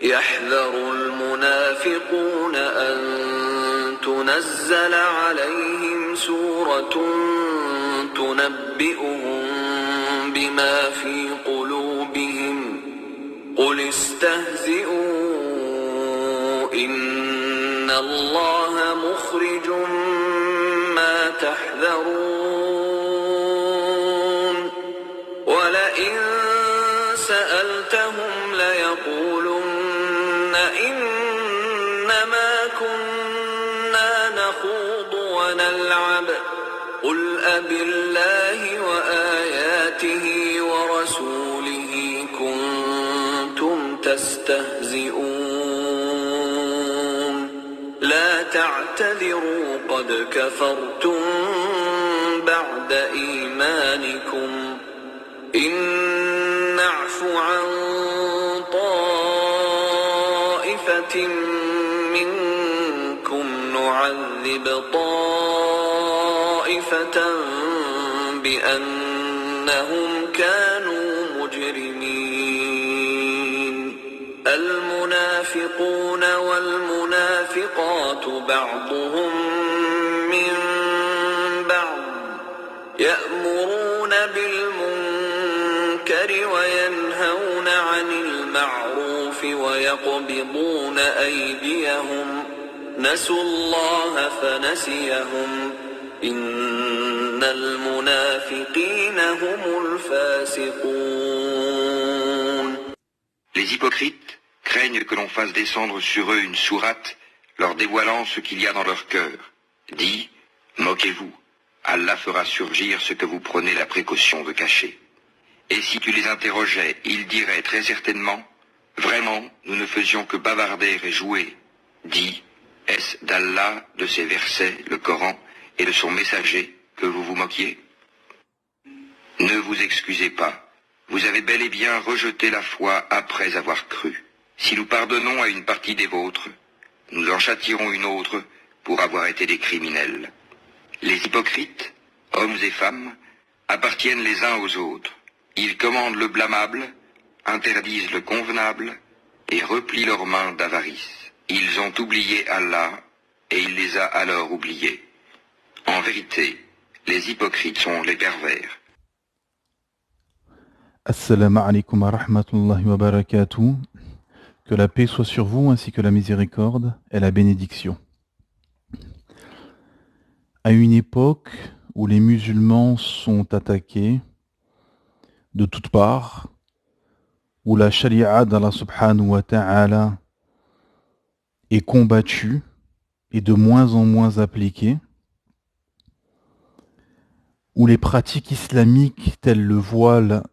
يحذر المنافقون أن تنزل عليهم سورة تنبئهم بما في قلوبهم قل استهزئوا إن الله مخرج ما تحذرون ولئن سألتهم ليقولن إنما كنا نخوض ونلعب قل أبالله وآياته ورسوله كنتم تستهزئون لا تعتذروا قد كفرتم بعد إيمانكم إن نعف عن طائفة منكم نعذب طائفة بأنهم كانوا مجرمين المنافقون والمنافقات بعضهم من بعض يأمرون بالمنكر وينهون عن المعروف ويقبضون أيديهم نسوا الله فنسيهم إن المنافقين هم الفاسقون. Les hypocrites craignent que l'on fasse descendre sur eux une sourate leur dévoilant ce qu'il y a dans leur cœur. Dis, moquez-vous, Allah fera surgir ce que vous prenez la précaution de cacher. Et si tu les interrogeais, ils diraient très certainement, vraiment, nous ne faisions que bavarder et jouer. Dis, est-ce d'Allah, de ses versets, le Coran, et de son messager, que vous vous moquiez? Ne vous excusez pas. Vous avez bel et bien rejeté la foi après avoir cru. Si nous pardonnons à une partie des vôtres, nous en châtierons une autre pour avoir été des criminels. Les hypocrites, hommes et femmes, appartiennent les uns aux autres. Ils commandent le blâmable, interdisent le convenable et replient leurs mains d'avarice. Ils ont oublié Allah et il les a alors oubliés. En vérité, les hypocrites sont les pervers. Assalamu alaikum wa rahmatullahi wa barakatuh. Que la paix soit sur vous ainsi que la miséricorde et la bénédiction. À une époque où les musulmans sont attaqués de toutes parts, où la charia d'Allah subhanahu wa ta'ala est combattue et de moins en moins appliquée, où les pratiques islamiques telles le voile,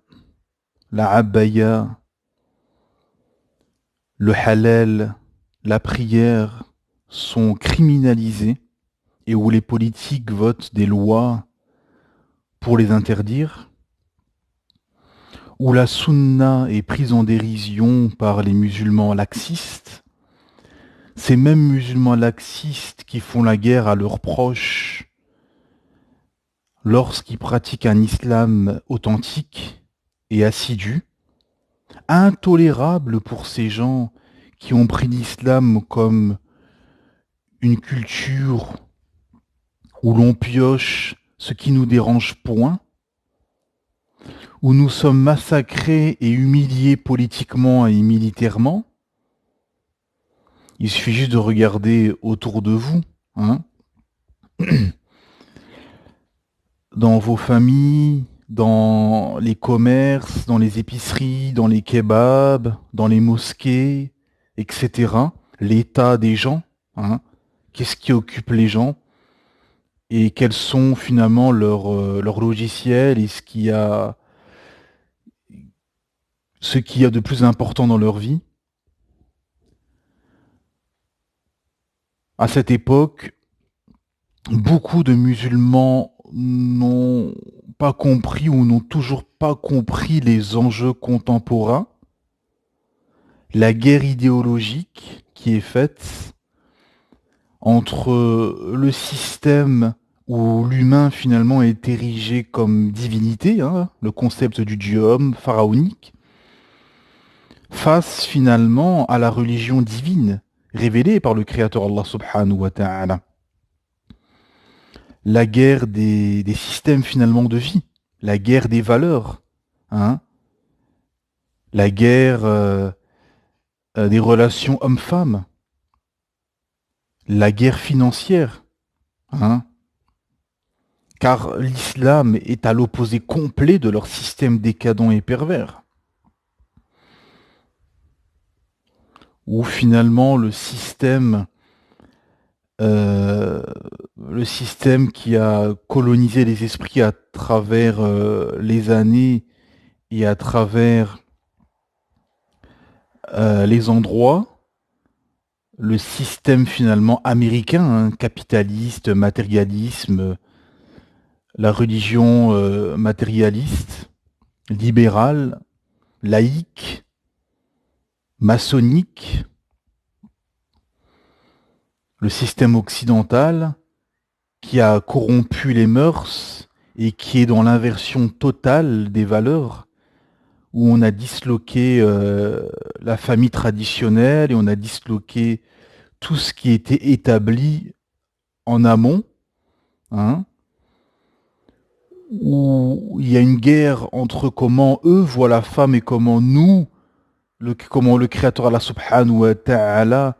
la abaya, le halal, la prière sont criminalisées et où les politiques votent des lois pour les interdire, où la sunna est prise en dérision par les musulmans laxistes, ces mêmes musulmans laxistes qui font la guerre à leurs proches lorsqu'ils pratiquent un islam authentique et assidu, intolérable pour ces gens qui ont pris l'islam comme une culture où l'on pioche ce qui nous dérange point, où nous sommes massacrés et humiliés politiquement et militairement. Il suffit juste de regarder autour de vous, hein. Dans vos familles, dans les commerces, dans les épiceries, dans les kebabs, dans les mosquées, etc. L'état des gens, hein. Qu'est-ce qui occupe les gens et quels sont finalement leurs logiciels et ce qu'il y a de plus important dans leur vie. À cette époque, beaucoup de musulmans n'ont pas compris ou n'ont toujours pas compris les enjeux contemporains, la guerre idéologique qui est faite entre le système où l'humain finalement est érigé comme divinité, hein, le concept du dieu homme pharaonique, face finalement à la religion divine révélée par le Créateur Allah subhanahu wa ta'ala. La guerre des systèmes finalement de vie, la guerre des valeurs, hein, la guerre des relations hommes-femmes, la guerre financière, hein, car l'islam est à l'opposé complet de leur système décadent et pervers, où finalement le système qui a colonisé les esprits à travers les années et à travers les endroits, le système finalement américain, hein, capitaliste, matérialisme, la religion matérialiste, libérale, laïque, maçonnique, le système occidental qui a corrompu les mœurs et qui est dans l'inversion totale des valeurs, où on a disloqué la famille traditionnelle et on a disloqué tout ce qui était établi en amont, hein, où il y a une guerre entre comment eux voient la femme et comment nous, comment le Créateur Allah subhanahu wa ta'ala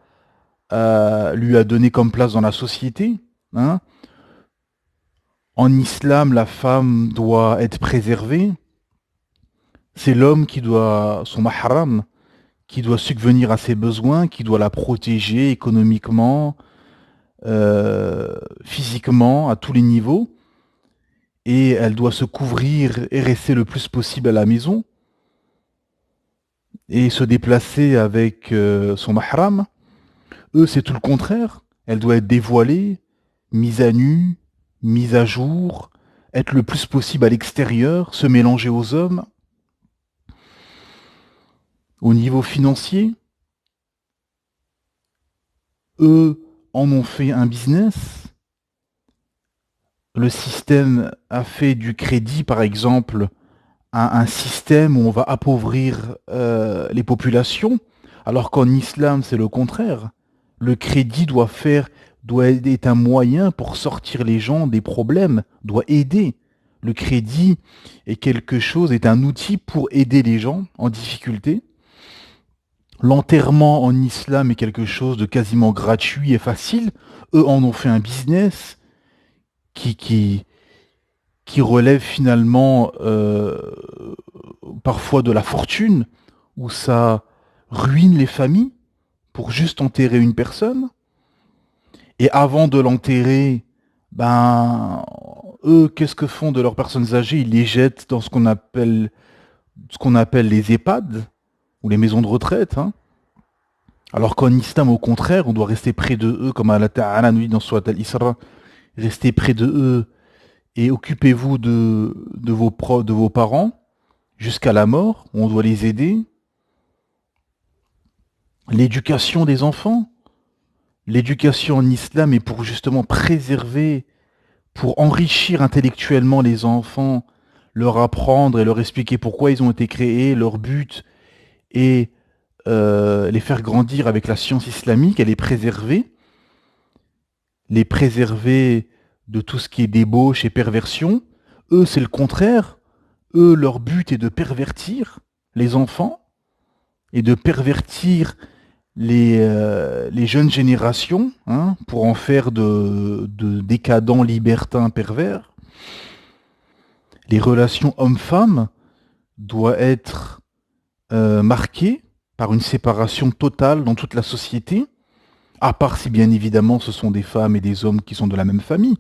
lui a donné comme place dans la société. Hein. En islam, la femme doit être préservée. C'est l'homme qui doit, son mahram, qui doit subvenir à ses besoins, qui doit la protéger économiquement, physiquement, à tous les niveaux. Et elle doit se couvrir et rester le plus possible à la maison. Et se déplacer avec son mahram. Eux, c'est tout le contraire. Elle doit être dévoilée, mise à nu, mise à jour, être le plus possible à l'extérieur, se mélanger aux hommes. Au niveau financier, eux en ont fait un business. Le système a fait du crédit, par exemple, un système où on va appauvrir les populations, alors qu'en islam, c'est le contraire. Le crédit doit être un moyen pour sortir les gens des problèmes, doit aider. Le crédit est un outil pour aider les gens en difficulté. L'enterrement en islam est quelque chose de quasiment gratuit et facile. Eux en ont fait un business qui relève finalement parfois de la fortune, où ça ruine les familles pour juste enterrer une personne. Et avant de l'enterrer, eux, qu'est-ce que font de leurs personnes âgées? Ils les jettent dans ce qu'on appelle les EHPAD, ou les maisons de retraite. Hein. Alors qu'en islam, au contraire, on doit rester près de eux, comme Allah Ta'ala nous dit dans Surat Al-Isra, restez près de eux et occupez-vous de vos parents jusqu'à la mort, on doit les aider. L'éducation des enfants. L'éducation en islam est pour justement préserver, pour enrichir intellectuellement les enfants, leur apprendre et leur expliquer pourquoi ils ont été créés, leur but, et les faire grandir avec la science islamique, et les préserver de tout ce qui est débauche et perversion. Eux, c'est le contraire. Eux, leur but est de pervertir les enfants et de pervertir les jeunes générations, hein, pour en faire de décadents libertins pervers. Les relations hommes-femmes doivent être marquées par une séparation totale dans toute la société, à part si bien évidemment ce sont des femmes et des hommes qui sont de la même famille.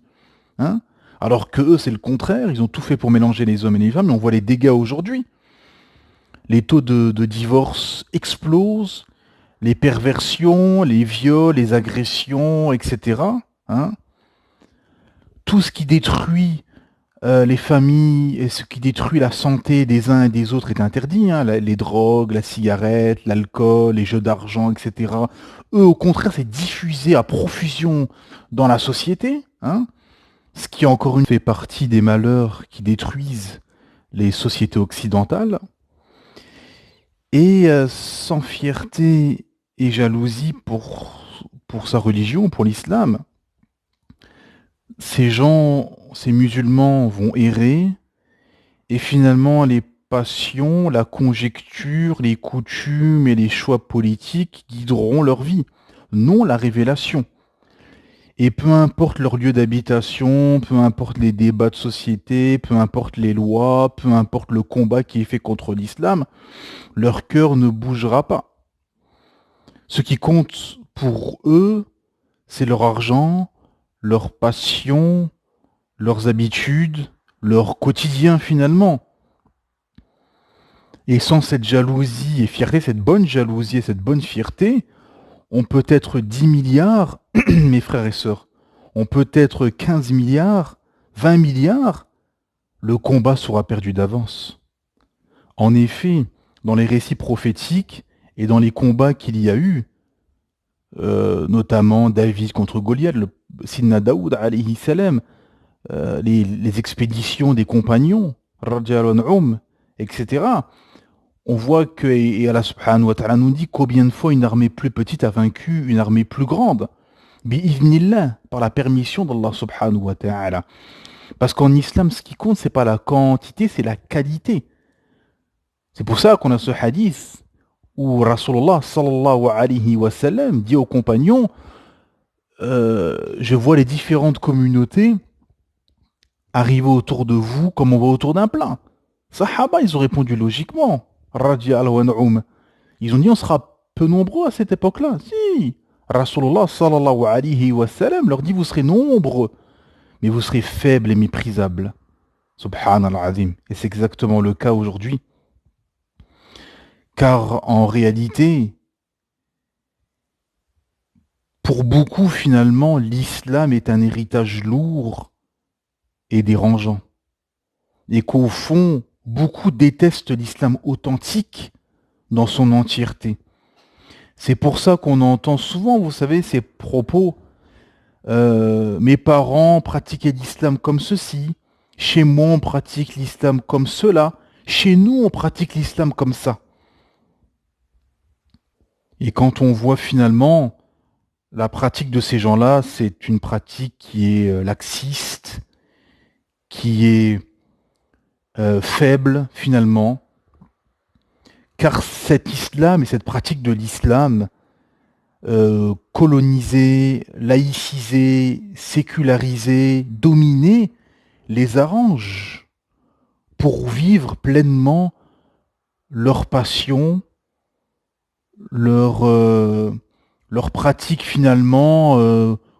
Hein. Alors que eux, c'est le contraire, ils ont tout fait pour mélanger les hommes et les femmes, et on voit les dégâts aujourd'hui. Les taux de divorce explosent, les perversions, les viols, les agressions, etc. Hein. Tout ce qui détruit les familles et ce qui détruit la santé des uns et des autres est interdit. Hein. Les drogues, la cigarette, l'alcool, les jeux d'argent, etc. Eux, au contraire, c'est diffusé à profusion dans la société. Hein. Ce qui, encore une fois, fait partie des malheurs qui détruisent les sociétés occidentales. et sans fierté et jalousie pour sa religion, pour l'islam, ces gens, ces musulmans vont errer et finalement les passions, la conjecture, les coutumes et les choix politiques guideront leur vie, non la révélation. Et peu importe leur lieu d'habitation, peu importe les débats de société, peu importe les lois, peu importe le combat qui est fait contre l'islam, leur cœur ne bougera pas. Ce qui compte pour eux, c'est leur argent, leur passion, leurs habitudes, leur quotidien finalement. Et sans cette jalousie et fierté, cette bonne jalousie et cette bonne fierté, on peut être 10 milliards, mes frères et sœurs, on peut être 15 milliards, 20 milliards, le combat sera perdu d'avance. En effet, dans les récits prophétiques et dans les combats qu'il y a eu, notamment David contre Goliath, le Sidna Daoud alayhi salam, les expéditions des compagnons, etc. On voit que, et Allah subhanahu wa ta'ala nous dit combien de fois une armée plus petite a vaincu une armée plus grande. Bi'idhnillah, par la permission d'Allah subhanahu wa ta'ala. Parce qu'en islam, ce qui compte, c'est pas la quantité, c'est la qualité. C'est pour ça qu'on a ce hadith où Rasulullah sallallahu alayhi wa sallam dit aux compagnons je vois les différentes communautés arriver autour de vous comme on va autour d'un plat. Sahaba, ils ont répondu logiquement. Ils ont dit on sera peu nombreux à cette époque-là. Si. Rasulullah sallallahu alayhi wa sallam leur dit vous serez nombreux, mais vous serez faibles et méprisables. Subhanallah azim. Et c'est exactement le cas aujourd'hui. Car en réalité, pour beaucoup finalement, l'islam est un héritage lourd et dérangeant. Et qu'au fond, beaucoup détestent l'islam authentique dans son entièreté. C'est pour ça qu'on entend souvent, vous savez, ces propos mes parents pratiquaient l'islam comme ceci, chez moi on pratique l'islam comme cela, chez nous on pratique l'islam comme ça. Et quand on voit finalement la pratique de ces gens-là, c'est une pratique qui est laxiste, qui est faible finalement, car cet islam et cette pratique de l'islam colonisé, laïcisé, sécularisé, dominé, les arrange pour vivre pleinement leur passion, leur pratique finalement,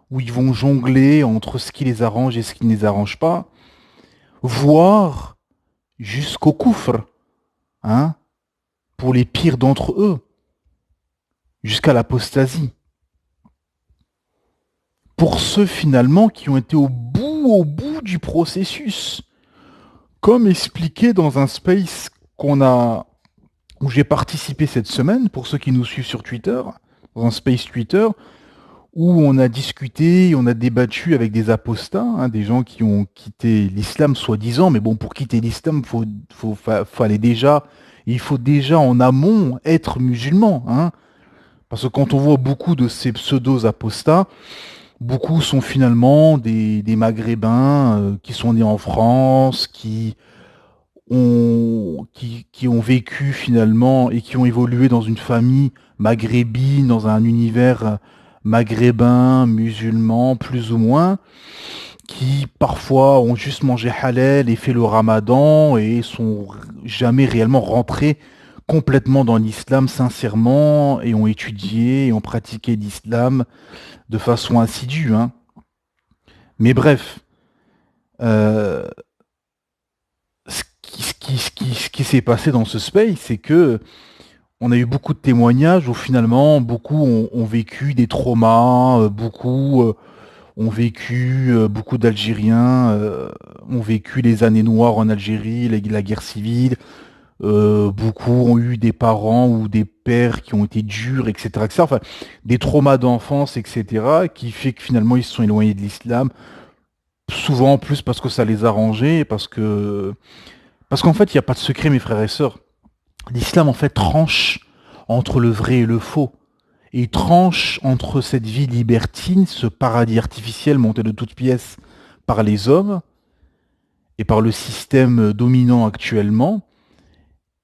où ils vont jongler entre ce qui les arrange et ce qui ne les arrange pas, voire jusqu'au koufr, hein, pour les pires d'entre eux, jusqu'à l'apostasie. Pour ceux finalement qui ont été au bout du processus, comme expliqué dans un space où j'ai participé cette semaine, pour ceux qui nous suivent sur Twitter, dans un space Twitter, où on a discuté, on a débattu avec des apostats, hein, des gens qui ont quitté l'islam soi-disant, mais bon, pour quitter l'islam, il faut déjà en amont être musulman, hein. Parce que quand on voit beaucoup de ces pseudo-apostats, beaucoup sont finalement des Maghrébins qui sont nés en France, qui ont vécu finalement et qui ont évolué dans une famille maghrébine, dans un univers maghrébin, musulman, plus ou moins, qui parfois ont juste mangé halal et fait le ramadan et sont jamais réellement rentrés complètement dans l'islam sincèrement et ont étudié et ont pratiqué l'islam de façon assidue, hein. Mais bref, ce qui s'est passé dans ce space, c'est que on a eu beaucoup de témoignages où finalement beaucoup ont vécu des traumas, beaucoup ont vécu, beaucoup d'Algériens ont vécu les années noires en Algérie, la guerre civile. Beaucoup ont eu des parents ou des pères qui ont été durs, etc., etc. Enfin, des traumas d'enfance, etc., qui fait que finalement ils se sont éloignés de l'islam. Souvent en plus parce que ça les arrangeait, parce qu'en fait il n'y a pas de secret, mes frères et sœurs. L'islam en fait tranche entre le vrai et le faux. Et il tranche entre cette vie libertine, ce paradis artificiel monté de toutes pièces par les hommes et par le système dominant actuellement,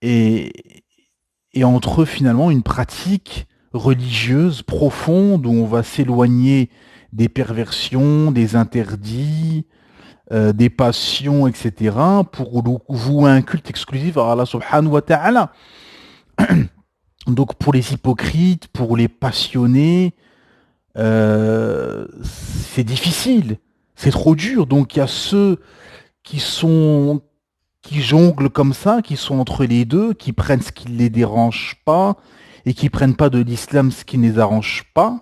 et, et entre finalement une pratique religieuse profonde où on va s'éloigner des perversions, des interdits, des passions, etc., pour vouer un culte exclusif à Allah subhanahu wa ta'ala. Donc pour les hypocrites, pour les passionnés, c'est difficile, c'est trop dur. Donc il y a ceux qui sont qui jonglent comme ça, qui sont entre les deux, qui prennent ce qui ne les dérange pas et qui prennent pas de l'islam ce qui ne les arrange pas.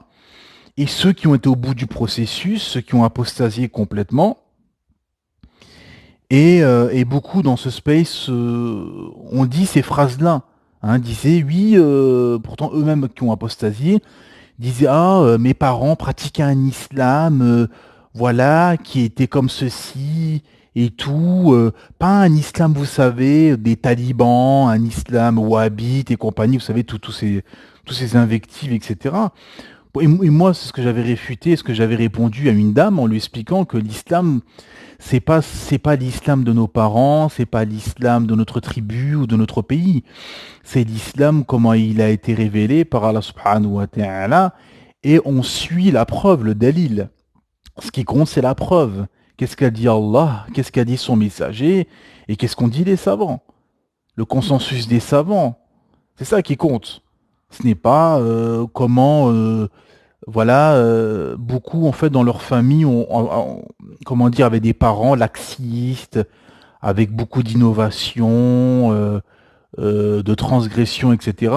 Et ceux qui ont été au bout du processus, ceux qui ont apostasié complètement. Et beaucoup dans ce space ont dit ces phrases-là. Hein, disaient, oui, pourtant eux-mêmes qui ont apostasié, disaient, ah, mes parents pratiquaient un islam, voilà, qui était comme ceci et tout. Pas un islam, vous savez, des talibans, un islam wahhabite et compagnie, vous savez, tous ces invectives, etc. Et moi, c'est ce que j'avais réfuté, ce que j'avais répondu à une dame en lui expliquant que l'islam, c'est pas l'islam de nos parents, c'est pas l'islam de notre tribu ou de notre pays. C'est l'islam comment il a été révélé par Allah subhanahu wa ta'ala et on suit la preuve, le dalil. Ce qui compte, c'est la preuve. Qu'est-ce qu'a dit Allah, qu'est-ce qu'a dit son messager et qu'est-ce qu'ont dit les savants. Le consensus des savants, c'est ça qui compte. Ce n'est pas voilà, beaucoup en fait dans leur famille comment dire, avaient des parents laxistes, avec beaucoup d'innovation, de transgression, etc.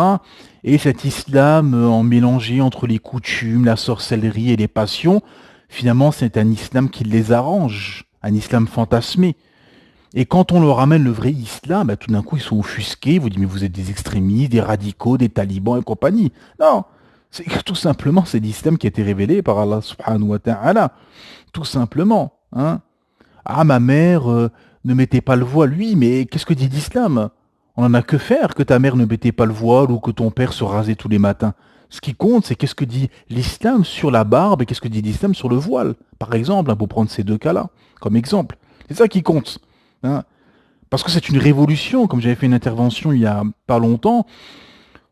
Et cet islam en mélangé entre les coutumes, la sorcellerie et les passions, finalement c'est un islam qui les arrange, un islam fantasmé. Et quand on leur ramène le vrai islam, bah, tout d'un coup ils sont offusqués, ils vous disent mais vous êtes des extrémistes, des radicaux, des talibans et compagnie. Non, c'est que tout simplement c'est l'islam qui a été révélé par Allah subhanahu wa ta'ala. Tout simplement. Hein. Ah ma mère ne mettait pas le voile, lui, mais qu'est-ce que dit l'islam? On en a que faire que ta mère ne mettait pas le voile ou que ton père se rasait tous les matins. Ce qui compte, c'est qu'est-ce que dit l'islam sur la barbe et qu'est-ce que dit l'islam sur le voile. Par exemple, hein, pour prendre ces deux cas-là, comme exemple. C'est ça qui compte. Hein. Parce que c'est une révolution, comme j'avais fait une intervention il y a pas longtemps,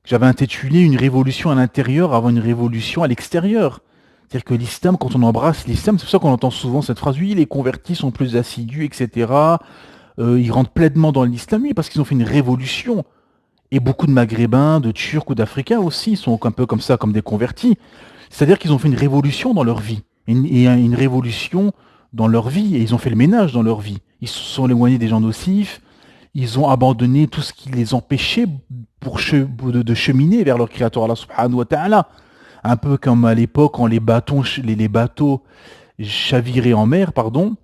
j'avais intitulé Une révolution à l'intérieur avant une révolution à l'extérieur. C'est-à-dire que l'islam, quand on embrasse l'islam, c'est pour ça qu'on entend souvent cette phrase, oui, les convertis sont plus assidus, etc. Ils rentrent pleinement dans l'islam, oui, parce qu'ils ont fait une révolution. Et beaucoup de Maghrébins, de Turcs ou d'Africains aussi sont un peu comme ça, comme des convertis. C'est-à-dire qu'ils ont fait une révolution dans leur vie. Une révolution dans leur vie. Et ils ont fait le ménage dans leur vie. Ils se sont éloignés des gens nocifs. Ils ont abandonné tout ce qui les empêchait de cheminer vers leur créateur Allah subhanahu wa ta'ala. Un peu comme à l'époque quand les bateaux chaviraient en mer, pardon,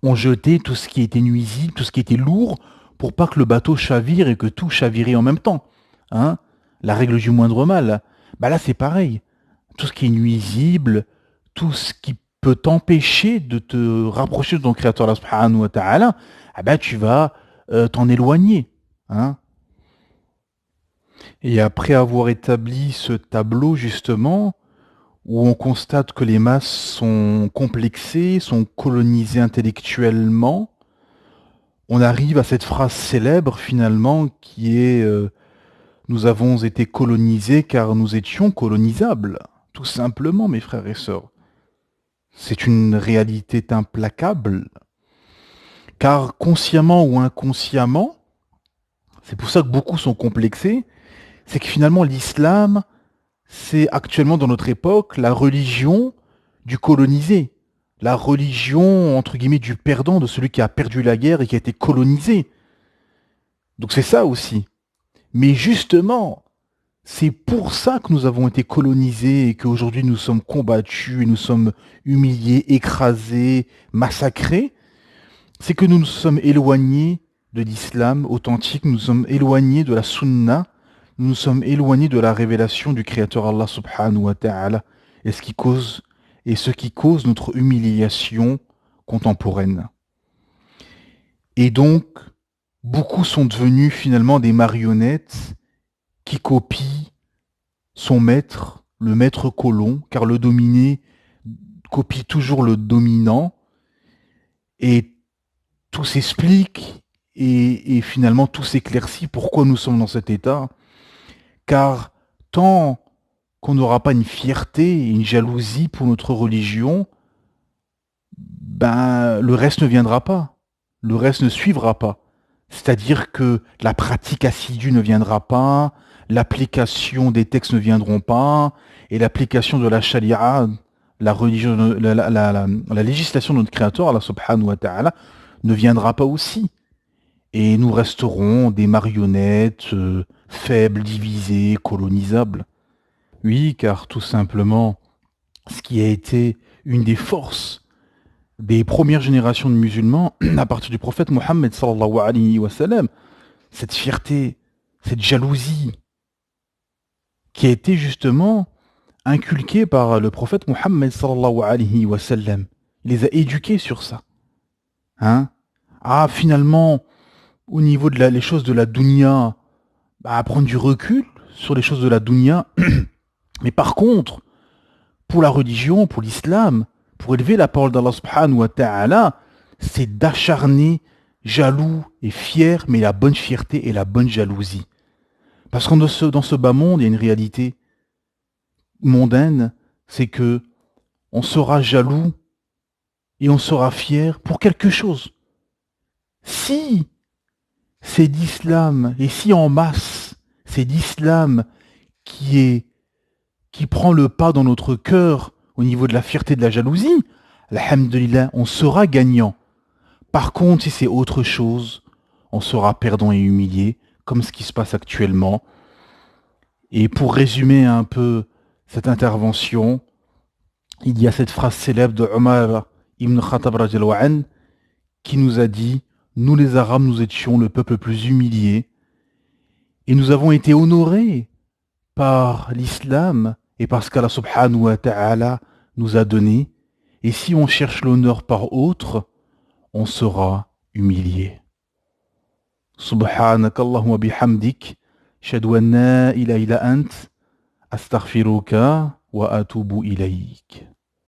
on jetait tout ce qui était nuisible, tout ce qui était lourd, pour pas que le bateau chavire et que tout chavirait en même temps. Hein, la règle du moindre mal. Bah là c'est pareil. Tout ce qui est nuisible, tout ce qui peut t'empêcher de te rapprocher de ton créateur Allah subhanahu wa ta'ala, ah bah tu vas t'en éloigner. Hein. Et après avoir établi ce tableau, justement, où on constate que les masses sont complexées, sont colonisées intellectuellement, on arrive à cette phrase célèbre, finalement, qui est nous avons été colonisés car nous étions colonisables. Tout simplement, mes frères et sœurs. C'est une réalité implacable, car consciemment ou inconsciemment, c'est pour ça que beaucoup sont complexés, c'est que finalement l'islam, c'est actuellement dans notre époque la religion du colonisé, la religion entre guillemets du perdant, de celui qui a perdu la guerre et qui a été colonisé. Donc c'est ça aussi. Mais justement, c'est pour ça que nous avons été colonisés et qu'aujourd'hui nous sommes combattus et nous sommes humiliés, écrasés, massacrés. C'est que nous nous sommes éloignés de l'islam authentique, nous sommes éloignés de la sunna, nous sommes éloignés de la révélation du Créateur Allah subhanahu wa ta'ala, et ce qui cause notre humiliation contemporaine. Et donc, beaucoup sont devenus finalement des marionnettes qui copient son maître, le maître colon, car le dominé copie toujours le dominant, et tout s'explique et finalement tout s'éclaircit pourquoi nous sommes dans cet état, car tant qu'on n'aura pas une fierté et une jalousie pour notre religion, ben le reste ne viendra pas, le reste ne suivra pas. C'est-à-dire que la pratique assidue ne viendra pas, l'application des textes ne viendront pas, et l'application de la sharia, la religion, la législation de notre Créateur, Allah subhanahu wa ta'ala, ne viendra pas aussi. Et nous resterons des marionnettes faibles, divisées, colonisables. Oui, car tout simplement, ce qui a été une des forces des premières générations de musulmans, à partir du prophète Mohammed sallallahu alayhi wa sallam, cette fierté, cette jalousie, qui a été justement inculquée par le prophète Mohammed sallallahu alayhi wa sallam. Il les a éduqués sur ça. Hein? Ah, finalement, au niveau de les choses de la dunya, à prendre du recul sur les choses de la dunya. Mais par contre, pour la religion, pour l'islam, pour élever la parole d'Allah subhanahu wa ta'ala, c'est d'acharner jaloux et fier, mais la bonne fierté et la bonne jalousie. Parce que dans ce bas monde, il y a une réalité mondaine, c'est que on sera jaloux et on sera fier pour quelque chose. Si c'est d'islam, et si en masse, c'est d'islam qui prend le pas dans notre cœur au niveau de la fierté et de la jalousie, alhamdulillah, on sera gagnant. Par contre, si c'est autre chose, on sera perdant et humilié, comme ce qui se passe actuellement. Et pour résumer un peu cette intervention, il y a cette phrase célèbre de Omar ibn Khattab radhiyallahu anhu qui nous a dit « Nous les Arabes, nous étions le peuple le plus humilié et nous avons été honorés par l'islam et parce qu'Allah subhanahu wa ta'ala nous a donné. Et si on cherche l'honneur par autre, on sera humilié. » Subhanakallahumma bihamdik, shadu an la ilaha illa ant, astaghfiruka wa atubu ilayk.